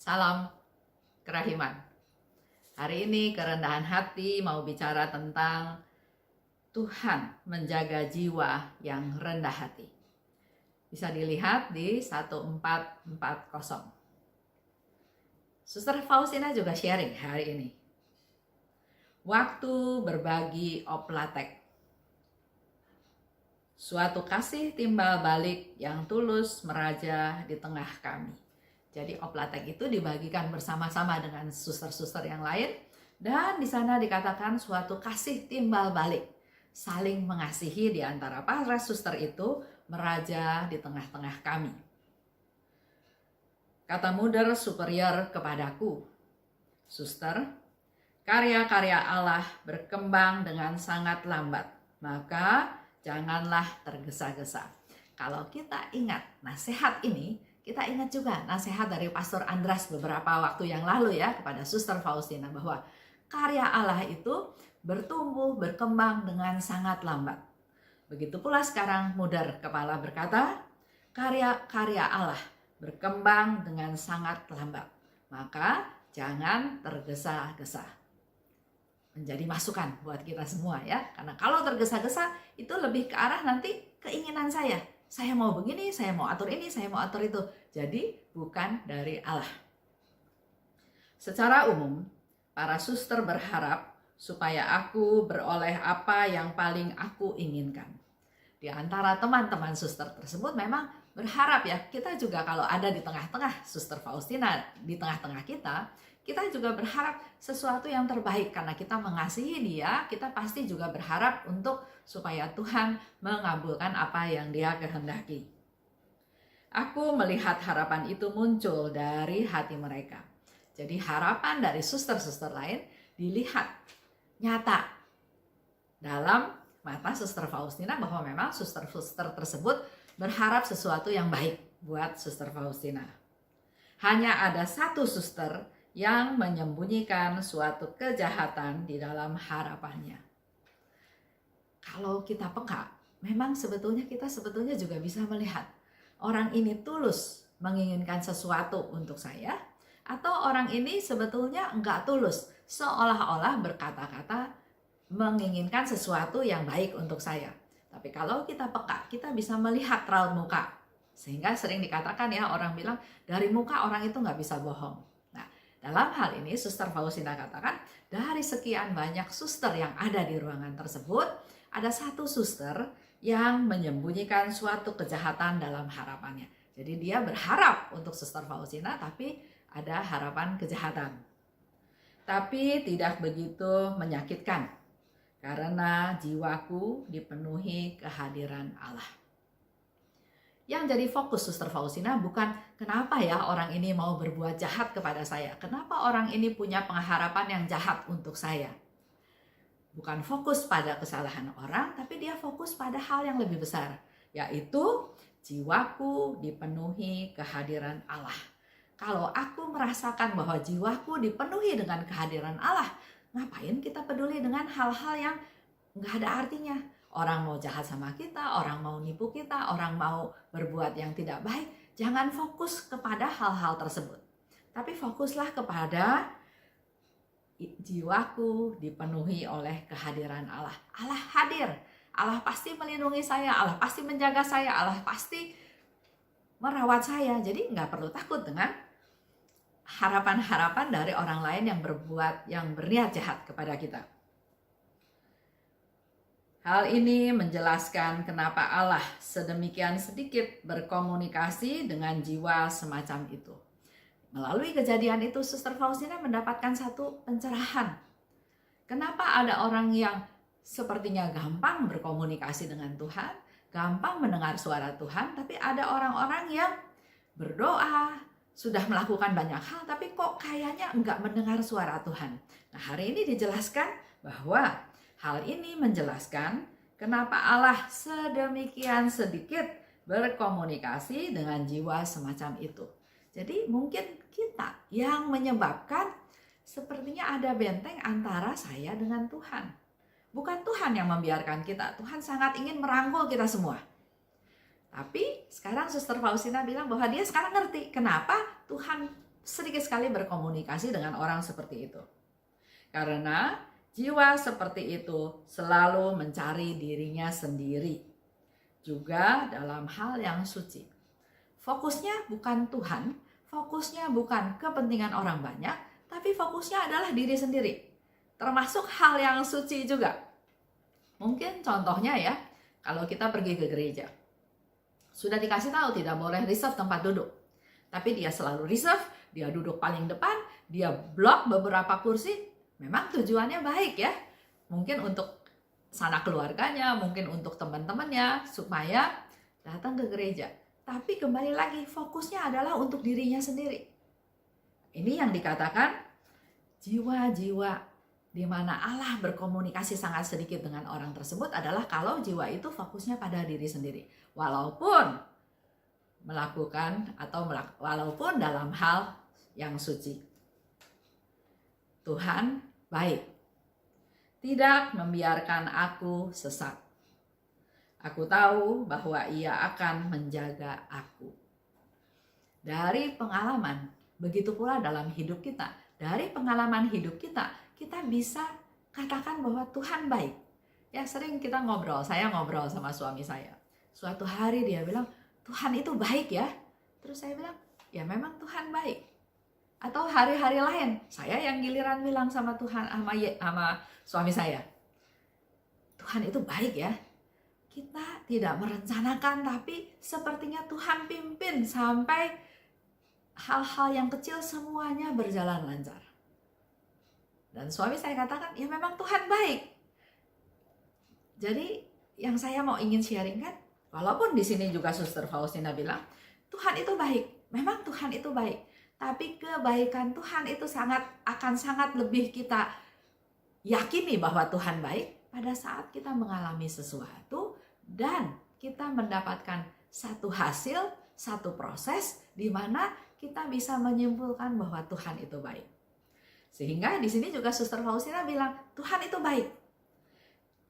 Salam kerahiman. Hari ini kerendahan hati mau bicara tentang Tuhan menjaga jiwa yang rendah hati. Bisa dilihat di 1440. Suster Faustina juga sharing hari ini. Waktu berbagi oplatek. Suatu kasih timbal balik yang tulus meraja di tengah kami. Jadi oplatek itu dibagikan bersama-sama dengan suster-suster yang lain, dan di sana dikatakan suatu kasih timbal balik, saling mengasihi di antara para suster itu meraja di tengah-tengah kami. Kata Mother Superior kepadaku, "Suster, karya-karya Allah berkembang dengan sangat lambat, maka janganlah tergesa-gesa." Kalau kita ingat nasihat ini, kita ingat juga nasihat dari Pastor Andras beberapa waktu yang lalu ya kepada Suster Faustina, bahwa karya Allah itu bertumbuh, berkembang dengan sangat lambat. Begitu pula sekarang Mother Kepala berkata, karya-karya Allah berkembang dengan sangat lambat, maka jangan tergesa-gesa. Menjadi masukan buat kita semua ya, karena kalau tergesa-gesa itu lebih ke arah nanti keinginan saya mau begini, saya mau atur ini, saya mau atur itu. Jadi bukan dari Allah. Secara umum, para suster berharap supaya aku beroleh apa yang paling aku inginkan. Di antara teman-teman suster tersebut memang berharap ya, kita juga kalau ada di tengah-tengah Suster Faustina, di tengah-tengah kita juga berharap sesuatu yang terbaik. Karena kita mengasihi dia, kita pasti juga berharap untuk supaya Tuhan mengabulkan apa yang dia kehendaki. Aku melihat harapan itu muncul dari hati mereka. Jadi harapan dari suster-suster lain dilihat nyata dalam mata Suster Faustina, bahwa memang suster-suster tersebut berharap sesuatu yang baik buat Suster Faustina. Hanya ada satu suster yang menyembunyikan suatu kejahatan di dalam harapannya. Kalau kita peka, memang kita sebetulnya juga bisa melihat orang ini tulus menginginkan sesuatu untuk saya, atau orang ini sebetulnya enggak tulus, seolah-olah berkata-kata menginginkan sesuatu yang baik untuk saya. Tapi kalau kita peka, kita bisa melihat raut muka. Sehingga sering dikatakan ya, orang bilang dari muka orang itu nggak bisa bohong. Nah, dalam hal ini Suster Faustina katakan, dari sekian banyak suster yang ada di ruangan tersebut, ada satu suster yang menyembunyikan suatu kejahatan dalam harapannya. Jadi dia berharap untuk Suster Faustina, tapi ada harapan kejahatan. Tapi tidak begitu menyakitkan, karena jiwaku dipenuhi kehadiran Allah. Yang jadi fokus Suster Faustina bukan kenapa ya orang ini mau berbuat jahat kepada saya, kenapa orang ini punya pengharapan yang jahat untuk saya. Bukan fokus pada kesalahan orang, tapi dia fokus pada hal yang lebih besar, yaitu jiwaku dipenuhi kehadiran Allah. Kalau aku merasakan bahwa jiwaku dipenuhi dengan kehadiran Allah, ngapain kita peduli dengan hal-hal yang nggak ada artinya? Orang mau jahat sama kita, orang mau nipu kita, orang mau berbuat yang tidak baik, jangan fokus kepada hal-hal tersebut. Tapi fokuslah kepada jiwaku dipenuhi oleh kehadiran Allah. Allah hadir, Allah pasti melindungi saya, Allah pasti menjaga saya, Allah pasti merawat saya. Jadi nggak perlu takut dengan harapan-harapan dari orang lain yang berniat jahat kepada kita. Hal ini menjelaskan kenapa Allah sedemikian sedikit berkomunikasi dengan jiwa semacam itu. Melalui kejadian itu, Suster Faustina mendapatkan satu pencerahan. Kenapa ada orang yang sepertinya gampang berkomunikasi dengan Tuhan, gampang mendengar suara Tuhan, tapi ada orang-orang yang berdoa, sudah melakukan banyak hal, tapi kok kayaknya enggak mendengar suara Tuhan. Nah, hari ini dijelaskan bahwa hal ini menjelaskan kenapa Allah sedemikian sedikit berkomunikasi dengan jiwa semacam itu. Jadi mungkin kita yang menyebabkan sepertinya ada benteng antara saya dengan Tuhan. Bukan Tuhan yang membiarkan kita, Tuhan sangat ingin merangkul kita semua. Tapi sekarang Suster Faustina bilang bahwa dia sekarang ngerti kenapa Tuhan sedikit sekali berkomunikasi dengan orang seperti itu. Karena jiwa seperti itu selalu mencari dirinya sendiri, juga dalam hal yang suci. Fokusnya bukan Tuhan, fokusnya bukan kepentingan orang banyak, tapi fokusnya adalah diri sendiri, termasuk hal yang suci juga. Mungkin contohnya ya, kalau kita pergi ke gereja, sudah dikasih tahu tidak boleh reserve tempat duduk, tapi dia selalu reserve, dia duduk paling depan, dia blok beberapa kursi. Memang tujuannya baik ya, mungkin untuk sanak keluarganya, mungkin untuk teman-temannya, supaya datang ke gereja. Tapi kembali lagi, fokusnya adalah untuk dirinya sendiri. Ini yang dikatakan jiwa-jiwa di mana Allah berkomunikasi sangat sedikit dengan orang tersebut adalah kalau jiwa itu fokusnya pada diri sendiri. Walaupun melakukan atau walaupun dalam hal yang suci. Tuhan baik, tidak membiarkan aku sesat. Aku tahu bahwa Ia akan menjaga aku. Dari pengalaman, begitu pula dalam hidup kita. Dari pengalaman hidup kita, kita bisa katakan bahwa Tuhan baik. Ya, sering kita saya ngobrol sama suami saya. Suatu hari dia bilang, Tuhan itu baik ya. Terus saya bilang, ya memang Tuhan baik. Atau hari-hari lain, saya yang giliran bilang sama Tuhan, sama suami saya, Tuhan itu baik ya. Kita tidak merencanakan, tapi sepertinya Tuhan pimpin sampai hal-hal yang kecil semuanya berjalan lancar. Dan suami saya katakan, ya memang Tuhan baik. Jadi yang saya mau ingin sharing kan, walaupun di sini juga Suster Faustina bilang, Tuhan itu baik, memang Tuhan itu baik. Tapi kebaikan Tuhan itu akan sangat lebih kita yakini bahwa Tuhan baik pada saat kita mengalami sesuatu dan kita mendapatkan satu hasil, satu proses di mana kita bisa menyimpulkan bahwa Tuhan itu baik. Sehingga di sini juga Suster Faustina bilang, Tuhan itu baik.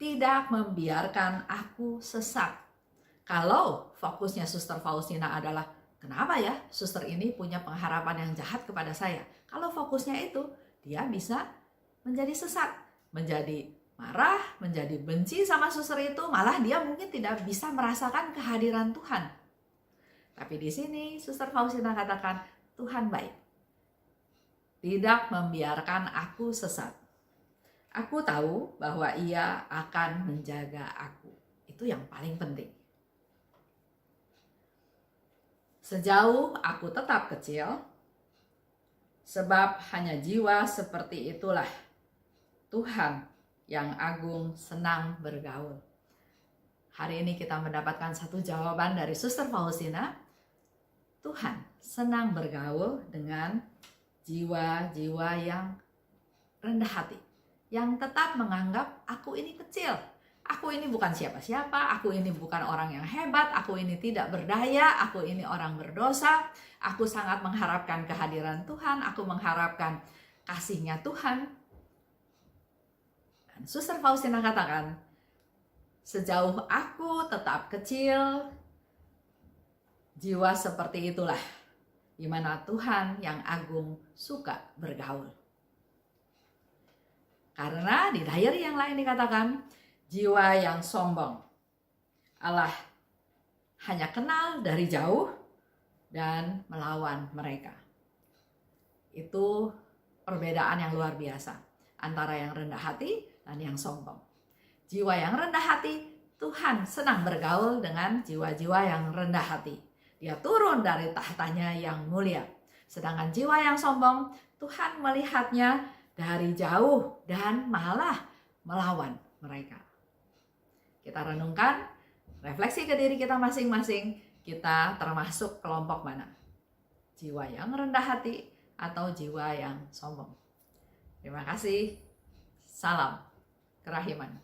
Tidak membiarkan aku sesat. Kalau fokusnya Suster Faustina adalah, kenapa ya suster ini punya pengharapan yang jahat kepada saya? Kalau fokusnya itu, dia bisa menjadi sesat, menjadi marah, menjadi benci sama suster itu, malah dia mungkin tidak bisa merasakan kehadiran Tuhan. Tapi di sini Suster Faustina katakan, Tuhan baik. Tidak membiarkan aku sesat. Aku tahu bahwa Ia akan menjaga aku. Itu yang paling penting. Sejauh aku tetap kecil, sebab hanya jiwa seperti itulah Tuhan yang agung senang bergaul. Hari ini kita mendapatkan satu jawaban dari Suster Faustina. Tuhan senang bergaul dengan jiwa-jiwa yang rendah hati, yang tetap menganggap aku ini kecil, aku ini bukan siapa-siapa, aku ini bukan orang yang hebat, aku ini tidak berdaya, aku ini orang berdosa, aku sangat mengharapkan kehadiran Tuhan, aku mengharapkan kasih-Nya Tuhan. Dan Suster Faustina katakan, sejauh aku tetap kecil, jiwa seperti itulah di mana Tuhan yang agung suka bergaul. Karena di diary yang lain dikatakan, jiwa yang sombong Allah hanya kenal dari jauh dan melawan mereka. Itu perbedaan yang luar biasa antara yang rendah hati dan yang sombong. Jiwa yang rendah hati, Tuhan senang bergaul dengan jiwa-jiwa yang rendah hati. Dia turun dari tahtanya yang mulia. Sedangkan jiwa yang sombong, Tuhan melihatnya dari jauh dan malah melawan mereka. Kita renungkan, refleksi ke diri kita masing-masing, kita termasuk kelompok mana? Jiwa yang rendah hati atau jiwa yang sombong? Terima kasih. Salam kerahiman.